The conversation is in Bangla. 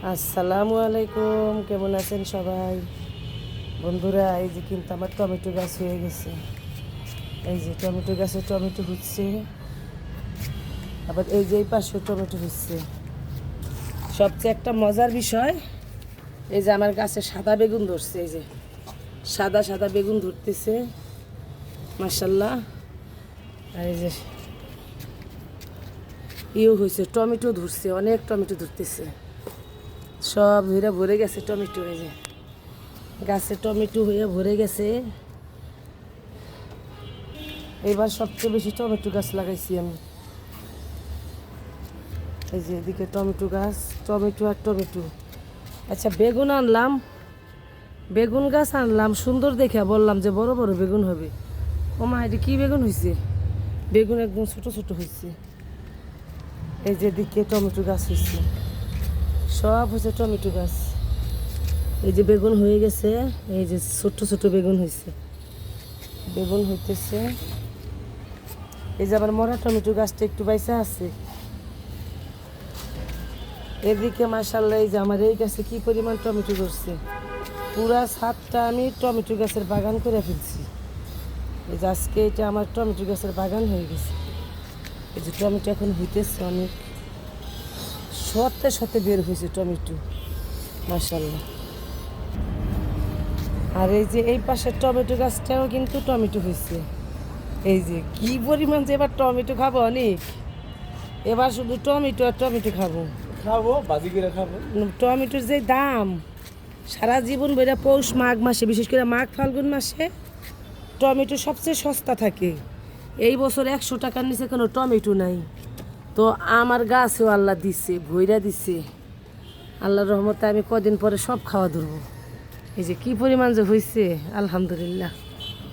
আসসালামু আলাইকুম, কেমন আছেন সবাই? বন্ধুরা, এই যে কিন্তু আমার টমেটো গাছ হয়ে গেছে। এই যে টমেটো গাছে টমেটো হচ্ছে, আবার এই যে এই পাশেও টমেটো হচ্ছে। সবচেয়ে একটা মজার বিষয়, এই যে আমার গাছে সাদা বেগুন ধরছে। এই যে সাদা সাদা বেগুন ধরতেছে, মাশাল্লাহ। আর এই যে ইও হয়েছে, টমেটো ধরছে, অনেক টমেটো ধরতেছে। সব ধরে ভরে গেছে টমেটো। এই যে গাছে টমেটো হয়ে ভরে গেছে। এবার সবচেয়ে বেশি টমেটো গাছ লাগাইছি আমি। এই যে এদিকে টমেটো গাছ, টমেটো আর টমেটো। আচ্ছা, বেগুন আনলাম, বেগুন গাছ আনলাম সুন্দর দেখে, বললাম যে বড় বড় বেগুন হবে। ও মা, এটা কী বেগুন হয়েছে? বেগুন একদম ছোট ছোট হয়েছে। এই যে এদিকে টমেটো গাছ হয়েছে, সব হয়েছে টমেটো গাছ। এই যে বেগুন হয়ে গেছে, এই যে ছোট ছোট বেগুন হয়েছে, বেগুন হইতেছে। এই যে আবার মরা টমেটো গাছটা একটু বাইসা আছে। এদিকে মাশাআল্লাহ, এই যে আমার এই গাছে কি পরিমাণ টমেটো ধরছে। পুরা ছাদটা আমি টমেটো গাছের বাগান করে ফেলছি। এই যে আজকে এটা আমার টমেটো গাছের বাগান হয়ে গেছে। এই যে টমেটো এখন হইতেছে, অনেক শতে শতে বের হয়েছে টমেটো, মাশাআল্লাহ। আর এই যে এই পাশের টমেটো গাছটাও কিন্তু টমেটো হয়েছে। এই যে কি পরিমাণ যে এবার টমেটো খাবো অনেক, এবার শুধু টমেটো আর টমেটো খাবো। খাবো, বাজি করে খাবো। টমেটোর যে দাম, সারা জীবন বেরা পৌষ মাঘ মাসে, বিশেষ করে মাঘ ফাল্গুন মাসে টমেটো সবচেয়ে সস্তা থাকে। এই বছর 100 টাকার নিচে কোনো টমেটো নাই। তো আমার গাছেও আল্লাহ দিছে, ভইরা দিছে। আল্লাহর রহমতে আমি কদিন পরে সব খাওয়া ধরবো। এই যে কি পরিমাণ যে হয়েছে, আলহামদুলিল্লাহ।